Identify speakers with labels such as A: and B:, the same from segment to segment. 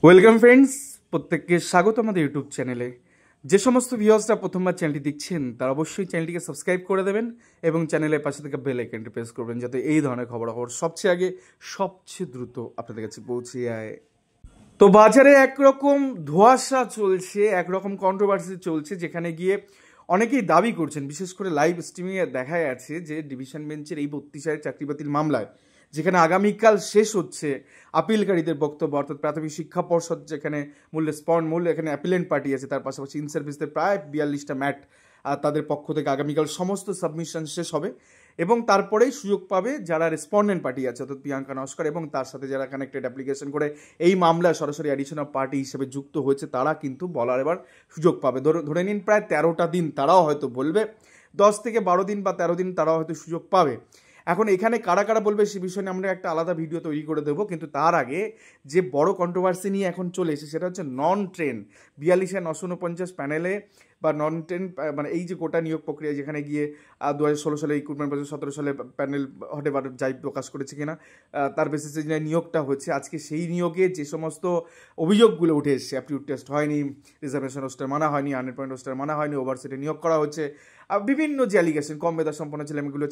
A: Welcome friends, প্রত্যেককে স্বাগত আমাদের ইউটিউব চ্যানেলে। যে সমস্ত ভিউয়ার্সরা প্রথমবার চ্যানেলটি দেখছেন তারা অবশ্যই চ্যানেলটিকে সাবস্ক্রাইব করে দেবেন এবং চ্যানেলের পাশে থেকে বেল আইকনটি প্রেস করবেন যাতে এই ধরনের খবরাখবর সবচেয়ে আগে সবচেয়ে দ্রুত আপনাদের কাছে পৌঁছে যায়। তো বাজারে একরকম ধোঁয়াশা চলছে, একরকম কন্ট্রোভার্সি চলছে, যেখানে গিয়ে অনেকেই দাবি করছেন, বিশেষ করে লাইভ স্ট্রিমিংয়ে দেখা যাচ্ছে যে ডিভিশন বেঞ্চের এই 32 চাকরি বাতিল মামলায়, যেখানে আগামীকাল শেষ হচ্ছে আপিলকারীদের বক্তব্য, অর্থাৎ প্রাথমিক শিক্ষা পর্ষদ যেখানে মূল এখানে অ্যাপিলেন্ট পার্টি আছে, তার পাশাপাশি ইন সার্ভিসদের প্রায় 42টা ম্যাট তাদের পক্ষ থেকে আগামীকাল সমস্ত সাবমিশন শেষ হবে এবং তারপরেই সুযোগ পাবে যারা রেসপন্ডেন্ট পার্টি আছে, অর্থাৎ প্রিয়াঙ্কা নস্কর এবং তার সাথে যারা কানেক্টেড অ্যাপ্লিকেশন করে এই মামলায় সরাসরি অ্যাডিশনাল পার্টি হিসেবে যুক্ত হয়েছে, তারা কিন্তু বলার এবার সুযোগ পাবে। ধরে নিন প্রায় 13টা দিন তারাও হয়তো বলবে, 10 থেকে 12 দিন বা 13 দিন তারাও হয়তো সুযোগ পাবে। এখন এখানে কারা কারা বলবে সে বিষয়ে নিয়ে আমরা একটা আলাদা ভিডিও তৈরি করে দেবো, কিন্তু তার আগে যে বড় কন্ট্রোভার্সি নিয়ে এখন চলে এসেছে সেটা হচ্ছে নন ট্রেন 42,949 প্যানেলে বা নন ট্রেন, মানে এই যে গোটা নিয়োগ প্রক্রিয়া, যেখানে গিয়ে 2016 সালে রিক্রুটমেন্ট প্রসেস, 17 সালে প্যানেল হটেবার যাই প্রকাশ করেছে কিনা তার বেসিসে যে নিয়োগটা হচ্ছে, আজকে সেই নিয়োগে যে সমস্ত অভিযোগগুলো উঠে এসছে, অ্যাপটিউড টেস্ট হয়নি, রিজার্ভেশন রোস্টার মানা হয়নি, 100 রোস্টার মানা হয়নি, ওভারসিটে নিয়োগ করা হচ্ছে, বিভিন্ন যে অ্যালিগেশন, কম মেধা সম্পন্ন ছেলেমেয়েগুলো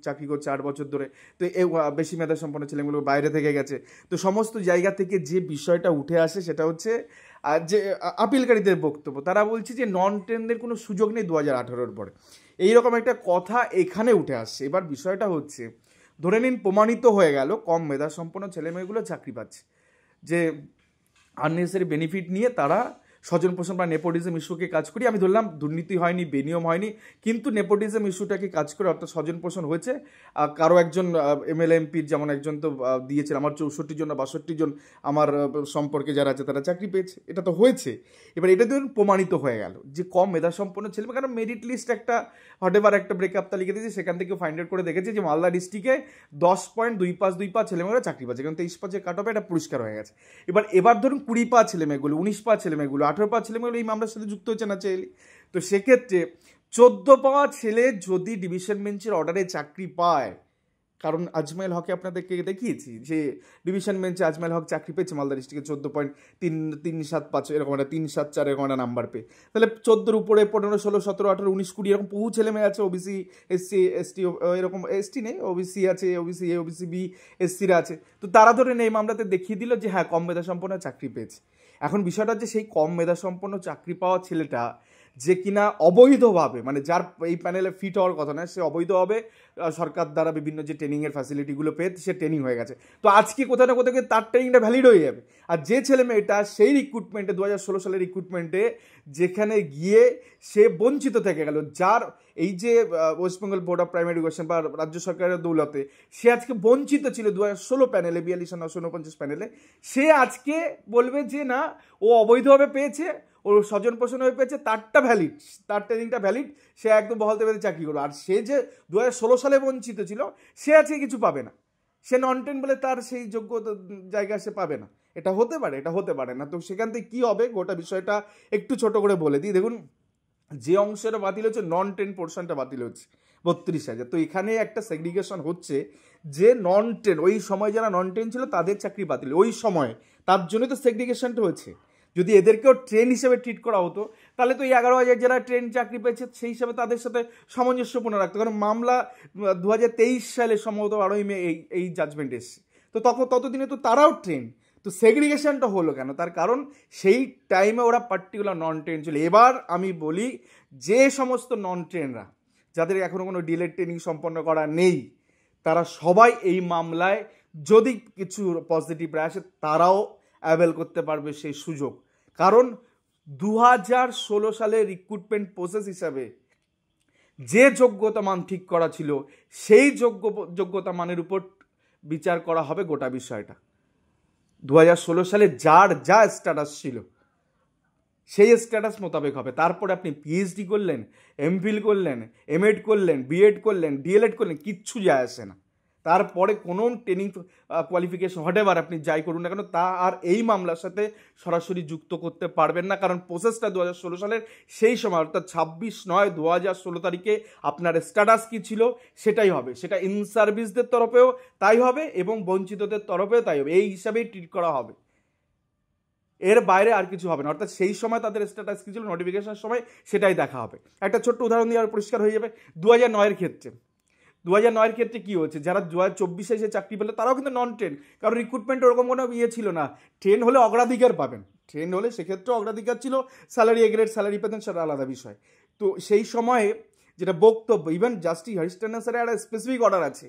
A: চাকরি করছে 8 বছর ধরে, তো বেশি মেধা সম্পন্ন ছেলেমেয়েগুলো বাইরে থেকে গেছে, তো সমস্ত জায়গা থেকে যে বিষয়টা উঠে আসে সেটা হচ্ছে যে আপিলকারীদের বক্তব্য, তারা বলছে যে নন ট্রেনদের কোনো সুযোগ নেই 2018-র পরে, এইরকম একটা কথা এখানে উঠে আসছে। এবার বিষয়টা হচ্ছে, ধরে নিন প্রমাণিত হয়ে গেল কম মেধা সম্পন্ন ছেলেমেয়েগুলো চাকরি পাচ্ছে, যে আননেসেসারি বেনিফিট নিয়ে তারা স্বজন পোষণ বা নেপোটিজম ইস্যুকে কাজ করি, আমি ধরলাম দুর্নীতি হয়নি, বেনিয়ম হয়নি, কিন্তু নেপোটিজম ইস্যুটাকে কাজ করে, অর্থাৎ স্বজন পোষণ হয়েছে। কারো একজন এমএলএ এমপির যেমন একজন তো দিয়েছিল, আমার 64 জন না 62 জন আমার সম্পর্কে যারা আছে তারা চাকরি পেয়েছে, এটা তো হয়েছে। এবার এটা ধরুন প্রমাণিত হয়ে গেল যে কম মেধা সম্পন্ন ছেলে, কারণ মেরিট লিস্ট একটা হটেবার একটা ব্রেকআপ তালিকা দিয়েছে, সেখান থেকে ফাইন্ড আউট করে দেখেছে যে মালদা ডিস্ট্রিক্টে 10.25 ছেলেমেয়েরা চাকরি পাচ্ছে, কারণ 23 কাট অফে এটা পরিষ্কার হয়ে গেছে। এবার ধরুন 20 ছেলেমেয়েগুলো, 19 ছেলেমেয়েগুলো, 18 ছেলেমেয়েগুলো এই মামলার সাথে যুক্ত হচ্ছে না চাইলে, তো সেক্ষেত্রে 14 ছেলে যদি ডিভিশন বেঞ্চের অর্ডারে চাকরি পায়, কারণ আজমাইল হকে আপনাদেরকে দেখিয়েছি যে ডিভিশন বেঞ্চে আজমাইল হক চাকরি পেয়েছে মালদা ডিস্ট্রিক্টে 14.375 এরকম একটা 374 এরকম একটা নাম্বার পেয়ে, তাহলে 14 উপরে 15, 16, 17, 18, 19, 20 এরকম বহু ছেলে মেয়ে আছে, ওবিসি, এসসি, এসটি, এরকম এসটি নেই, ওবিসি আছে, ওবিসি এ, ওবিসি বি, এসসিরা আছে, তো তারা ধরেন এই মামলাতে দেখিয়ে দিল যে হ্যাঁ কম মেধা সম্পন্ন চাকরি পেয়েছে। এখন বিষয়টা হচ্ছে সেই কম মেধা সম্পন্ন চাকরি পাওয়া ছেলেটা যে কিনা অবৈধভাবে, মানে যার এই প্যানেলে ফিট হওয়ার কথা নয়, সে অবৈধভাবে সরকার দ্বারা বিভিন্ন যে ট্রেনিংয়ের ফ্যাসিলিটিগুলো পেয়ে সে ট্রেনিং হয়ে গেছে, তো আজকে কোথাও না কোথাও তার ট্রেনিংটা ভ্যালিড হয়ে যাবে। আর যে ছেলে মেয়েটা সেই রিক্রুটমেন্টে 2016 সালের রিক্রুটমেন্টে যেখানে গিয়ে সে বঞ্চিত থেকে গেল, যার এই যে West Bengal board of primary education বা রাজ্য সরকারের দৌলতে সে আজকে বঞ্চিত ছিল 2016 প্যানেলে, 42,949 প্যানেলে, সে আজকে বলবে যে না ও অবৈধভাবে পেয়েছে, ওর স্বজন পোষণ হয়ে পেয়েছে, তারটা ভ্যালিড, তার ট্রেনিংটা ভ্যালিড, সে একদম বহাল দেবে চাকরি করবে। আর সে যে 2016 সালে বঞ্চিত ছিল সে আজকে কিছু পাবে না, সে নন টেন বলে তার সেই যোগ্য জায়গা সে পাবে না, এটা হতে পারে, এটা হতে পারে না। তো সেখান থেকে কী হবে গোটা বিষয়টা একটু ছোট করে বলে দিই। দেখুন, যে অংশটা বাতিল হচ্ছে নন টেন পোর্শনটা বাতিল হচ্ছে 32,000, তো এখানে একটা সেগ্রিগেশন হচ্ছে যে নন টেন, ওই সময় যারা নন টেন ছিল তাদের চাকরি বাতিল ওই সময়, তার জন্য তো সেগ্রিগেশনটা হয়েছে। যদি এদেরকেও ট্রেন হিসেবে ট্রিট করা হতো তাহলে তো এই 11,000 যারা ট্রেন চাকরি পেয়েছে সেই হিসাবে তাদের সাথে সামঞ্জস্যপূর্ণ রাখতো, কারণ মামলা 2023 সালে সম্ভবত 12ই মে এই জাজমেন্ট এসছে, তো ততদিনে তো তারাও ট্রেন, তো সেগ্রিগেশনটা হলো কেন? তার কারণ সেই টাইমে ওরা পার্টিকুলার নন ট্রেন ছিল। এবার আমি বলি, যে সমস্ত নন ট্রেনরা যাদের এখনও কোনো ডিলেড ট্রেনিং সম্পন্ন করা নেই, তারা সবাই এই মামলায় যদি কিছু পজিটিভ রায় আসে তারাও অ্যাভেল করতে পারবে সেই সুযোগ, কারণ 2016 সালে রিক্রুটমেন্ট প্রসেস হিসাবে যে যোগ্যতা মান ঠিক করা ছিল সেই যোগ্যতা মানের উপর বিচার করা হবে গোটা বিষয়টা। 2016 সালে যার যা স্ট্যাটাস ছিল সেই স্ট্যাটাস মোতাবেক হবে। তারপরে আপনি পিএইচডি করলেন, এমফিল করলেন, এমএড করলেন, বিএড করলেন, ডিএলএড করলেন, কিচ্ছু যায় আসে না। তারপরে কোনো ট্রেনিং কোয়ালিফিকেশন হটেবার আপনি যাই করুন না কেন, তা আর এই মামলার সাথে সরাসরি যুক্ত করতে পারবেন না, কারণ প্রসেসটা 2016 সালের সেই সময়, অর্থাৎ 26/9/2016 তারিখে আপনার স্ট্যাটাস কী ছিল সেটাই হবে, সেটা ইন সার্ভিসদের তরফেও তাই হবে এবং বঞ্চিতদের তরফেও তাই হবে, এই হিসাবেই ট্রিট করা হবে। এর বাইরে আর কিছু হবে না। অর্থাৎ সেই সময় তাদের স্ট্যাটাস কী ছিল, নোটিফিকেশনের সময় সেটাই দেখা হবে। একটা ছোট্ট উদাহরণ দিয়ে আর পরিষ্কার হয়ে যাবে। 2009-এর ক্ষেত্রে 2009-এর ক্ষেত্রে কী হচ্ছে, যারা 2024-এ এসে চাকরি পেলে তারাও কিন্তু নন ট্রেন, কারণ রিক্রুটমেন্ট ওরকম কোনো ইয়ে ছিল না। ট্রেন হলে অগ্রাধিকার পাবেন, ট্রেন হলে সেক্ষেত্রে অগ্রাধিকার ছিল, স্যালারি এগ্রেড স্যালারি পেতেন, সেটা আলাদা বিষয়। তো সেই সময়ে যেটা বক্তব্য, ইভেন জাস্টিস হরিশ-টন্ডন স্যারের একটা স্পেসিফিক অর্ডার আছে,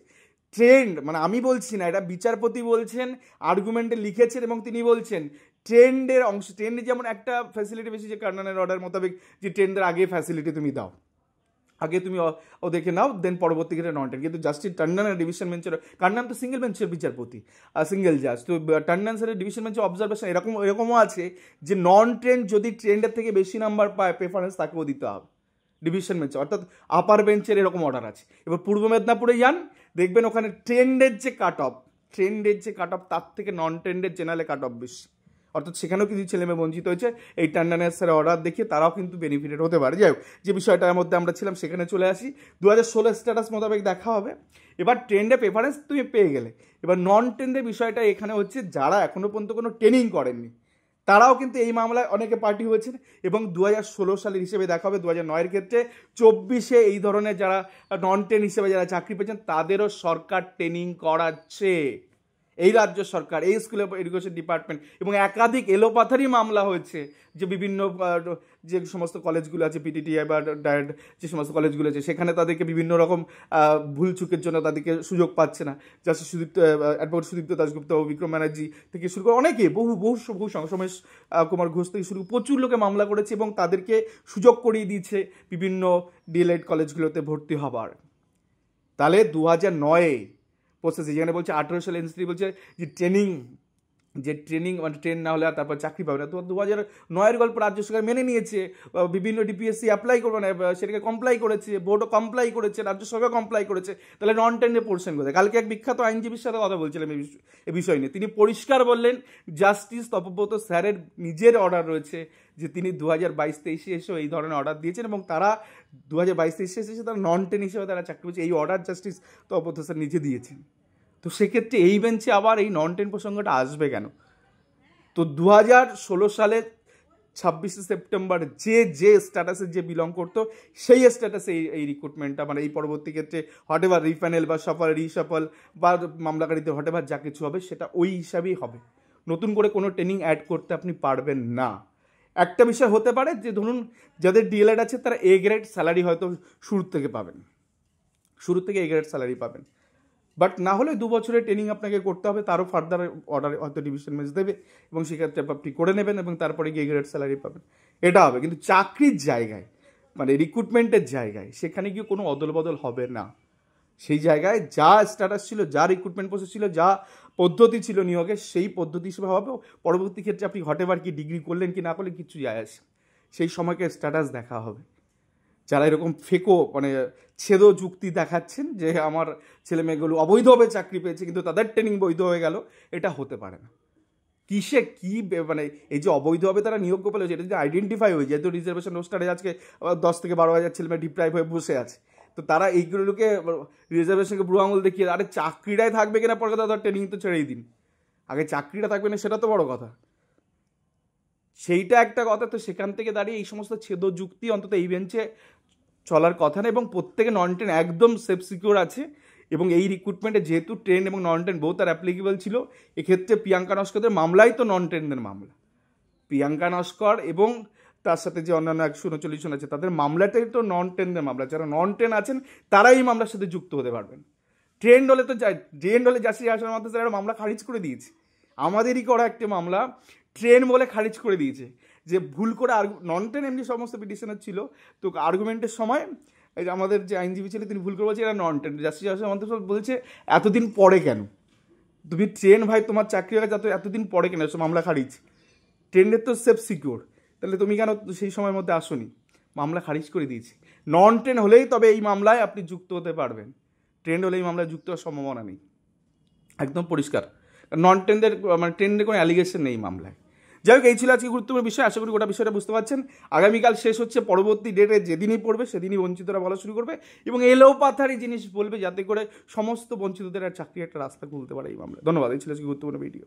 A: ট্রেন্ড মানে আমি বলছি না, এটা বিচারপতি বলছেন, আর্গুমেন্টে লিখেছেন, এবং তিনি বলছেন ট্রেন্ডের অংশ, ট্রেন্ডে যেমন একটা ফ্যাসিলিটি বেশি, যে কার্নানের অর্ডার মোতাবেক যে ট্রেন্ডের আগে ফ্যাসিলিটি তুমি দাও, আগে তুমি ওদেরকে নাও, দেন পরবর্তী ক্ষেত্রে নন ট্রেন। কিন্তু জাস্টিস টন্ডনের ডিভিশন বেঞ্চের, কার্নান তো সিঙ্গেল বেঞ্চের বিচারপতি, সিঙ্গেল জাজ, তো টন্ডন স্যারের ডিভিশন বেঞ্চের অবজারভেশন এরকমও আছে যে নন ট্রেন যদি ট্রেন্ডের থেকে বেশি নাম্বার পায়, প্রেফারেন্স তাকেও দিতে হবে ডিভিশন বেঞ্চে, অর্থাৎ আপার বেঞ্চের এরকম অর্ডার আছে। এবার পূর্ব মেদিনীপুরে যান, দেখবেন ওখানে ট্রেন্ডের যে কাট অফ তার থেকে নন ট্রেন্ডের জেনারেলে কাট অফ বেশি, অর্থাৎ সেখানেও কিছু ছেলেমেয়ে বঞ্চিত হয়েছে এই টন্ডনের স্যারের অর্ডার দেখিয়ে, তারাও কিন্তু বেনিফিটেড হতে পারে। যাই হোক, যে বিষয়টার মধ্যে আমরা ছিলাম সেখানে চলে আসি। 2016 স্ট্যাটাস মোতাবেক দেখা হবে। এবার ট্রেন্ডে প্রেফারেন্স তুমি পেয়ে গেলে, এবার নন ট্রেন্ডের বিষয়টা এখানে হচ্ছে, যারা এখনও পর্যন্ত কোনো ট্রেনিং করেননি তারাও কিন্তু এই মামলায় অনেকে পার্টি হয়েছেন, এবং 2016 সালের হিসেবে দেখা হবে 2009-এর ক্ষেত্রে 24-এ এই ধরনের যারা নন ট্রেন হিসেবে যারা চাকরি পেয়েছেন তাদেরও সরকার ট্রেনিং করাচ্ছে, এই রাজ্য সরকার, এই স্কুল এডুকেশন ডিপার্টমেন্ট, এবং একাধিক এলোপাথারি মামলা হয়েছে, যে বিভিন্ন যে সমস্ত কলেজগুলো আছে, পিটিটিআই বা ডায়েট যে সমস্ত কলেজগুলো আছে, সেখানে তাদেরকে বিভিন্ন রকম ভুল চুকের জন্য তাদেরকে সুযোগ পাচ্ছে না। জাস্টিস অ্যাডভোকেট সুদীপ্ত দাশগুপ্ত, বিক্রম ব্যানার্জি থেকে শুরু করে অনেকে, বহু সমেশ কুমার ঘোষ থেকে শুরু প্রচুর লোকে মামলা করেছে, এবং তাদেরকে সুযোগ করিয়ে দিয়েছে বিভিন্ন ডিএলএড কলেজগুলোতে ভর্তি হবার। তাহলে 2009-এ প্রসেসে যেখানে বলছে 18 সালে এনসিটি বলছে যে ট্রেনিং মানে ট্রেন না হলে আর তারপর চাকরি পাবে না, তো 2009-এর গল্প রাজ্য সরকার মেনে নিয়েছে, বিভিন্ন ডিপিএসসি অ্যাপ্লাই করবে না, সেটাকে কমপ্লাই করেছে, বোর্ডও কমপ্লাই করেছে, রাজ্য সরকার কমপ্লাই করেছে। তাহলে নন ট্রেনের পোর্শন কোথায়? কালকে এক বিখ্যাত আইনজীবীর সাথে কথা বলছিলাম এই বিষয় নিয়ে, তিনি পরিষ্কার বললেন জাস্টিস তপব্রত স্যারের নিজের অর্ডার রয়েছে, যে তিনি 2022-23 এসেও এই ধরনের অর্ডার দিয়েছেন, এবং তারা 2022-23 এসে তারা নন ট্রেন হিসেবে তারা চাকরি পেয়েছে, এই অর্ডার জাস্টিস তপব্রত স্যার নিজে দিয়েছেন। তো সেক্ষেত্রে এই বেঞ্চে আবার এই নন ট্রেন প্রসঙ্গটা আসবে কেন? তো 2016 সালে 26শে সেপ্টেম্বর যে স্ট্যাটাসে যে বিলং করতো, সেই স্ট্যাটাসে এই রিক্রুটমেন্টটা, মানে এই পরবর্তী ক্ষেত্রে হটেভার রিপ্যানেল বা সফল রিসাফল বা মামলাকারীতে হটেভার যা কিছু হবে সেটা ওই হিসাবেই হবে, নতুন করে কোনো ট্রেনিং অ্যাড করতে আপনি পারবেন না। একটা বিষয় হতে পারে যে ধরুন যাদের ডিএলএড আছে তারা এ গ্রেড স্যালারি হয়তো শুরু থেকে এ গ্রেড স্যালারি পাবেন, বাট না হলে 2 বছরের ট্রেনিং আপনাকে করতে হবে, তারও ফার্দার অর্ডার হয়তো ডিভিশন বেঞ্চ দেবে, এবং সেক্ষেত্রে আপনি করে নেবেন, এবং তারপরে গিয়ে গ্রেড স্যালারি পাবেন, এটা হবে। কিন্তু চাকরির জায়গায় মানে রিক্রুটমেন্টের জায়গায় সেখানে গিয়ে কোনো অদল বদল হবে না। সেই জায়গায় যা স্ট্যাটাস ছিল, যা রিক্রুটমেন্ট প্রসেস ছিল, যা পদ্ধতি ছিল নিয়োগের, সেই পদ্ধতি হিসেবে হবে। পরবর্তী ক্ষেত্রে আপনি হটেভার কি ডিগ্রি করলেন কি না করলেন কিছু যায় আসে, সেই সময়কে স্ট্যাটাস দেখা হবে। যারা এরকম ফেকো মানে ছেদো যুক্তি দেখাচ্ছেন যে আমার ছেলে মেয়েগুলো অবৈধভাবে চাকরি পেয়েছে কিন্তু তাদের ট্রেনিং বৈধ হয়ে গেল, এটা হতে পারে না। কিসে কি মানে এই যে অবৈধভাবে তারা নিয়োগ পেল, যেটা যদি আইডেন্টিফাই হয়ে যায়, তো রিজার্ভেশন রোস্টারে আজকে 10 থেকে 12 হাজার ছেলে মেয়ে ডিপ্রাইভ হয়ে বসে আছে, তো তারা এইগুলোকে রিজার্ভেশনকে বুড়ো আঙুল দেখিয়ে আরে চাকরিটাই থাকবে কিনা পরে কথা, ট্রেনিং তো ছেড়েই দিন, আগে চাকরিটা থাকবে না সেটা তো বড় কথা, সেইটা একটা কথা। তো সেখান থেকে দাঁড়িয়ে এই সমস্ত ছেদো যুক্তি অন্তত এই বেঞ্চে চলার কথা না, এবং প্রত্যেকে নন ট্রেন একদম সেফ সিকিউর আছে। এবং এই রিক্রুটমেন্টে যেহেতু ট্রেন এবং নন ট্রেন বহু তার অ্যাপ্লিকেবল ছিল, এক্ষেত্রে প্রিয়াঙ্কা নস্করদের মামলাই তো নন ট্রেনদের মামলা, প্রিয়াঙ্কা নস্কর এবং তার সাথে যে অন্যান্য 139 জন আছে তাদের মামলাটাই তো নন ট্রেনদের মামলা, যারা নন ট্রেন আছেন তারাই এই মামলার সাথে যুক্ত হতে পারবেন। ট্রেন্ড হলে জাস্টিস হাসান মাহমুদ স্যার মামলা খারিজ করে দিয়েছে, আমাদেরই করা একটি মামলা ট্রেন বলে খারিজ করে দিয়েছে, যে ভুল করে নন ট্রেন এমনি সমস্ত পিটিশনের ছিল, তো আর্গুমেন্টের সময় এই যে আমাদের যে আইনজীবী ছিল তিনি ভুল করে বলছে এটা নন ট্রেন, জাস্টিস হাসান মাহমুদ বলছে এতদিন পরে কেন তুমি ট্রেন ভাই তোমার চাকরি হয়ে গেছে এতদিন পরে কেন মামলা খারিজ, ট্রেনের তো সেফ সিকিউর, তাহলে তুমি কেন সেই সময়ের মধ্যে আসোনি, মামলা খারিজ করে দিয়েছি। নন ট্রেন হলেই তবে এই মামলায় আপনি যুক্ত হতে পারবেন, ট্রেন হলে এই মামলায় যুক্ত হওয়ার সম্ভাবনা নেই, একদম পরিষ্কার। নন ট্রেনদের মানে ট্রেনের কোনো অ্যালিগেশন নেই মামলায়। যাই হোক, এই ছিল আজকে গুরুত্বপূর্ণ বিষয়, আশা করি গোটা বিষয়টা বুঝতে পারছেন। আগামীকাল শেষ হচ্ছে, পরবর্তী ডেটে যেদিনই পড়বে সেদিনই বঞ্চিতরা বলা শুরু করবে, এবং এলোপাথারি জিনিস বলবে যাতে করে সমস্ত বঞ্চিতদের আর চাকরির একটা রাস্তা খুলতে পারে এই মামলা। ধন্যবাদ, এই ছিল আজকে গুরুত্বপূর্ণ ভিডিও।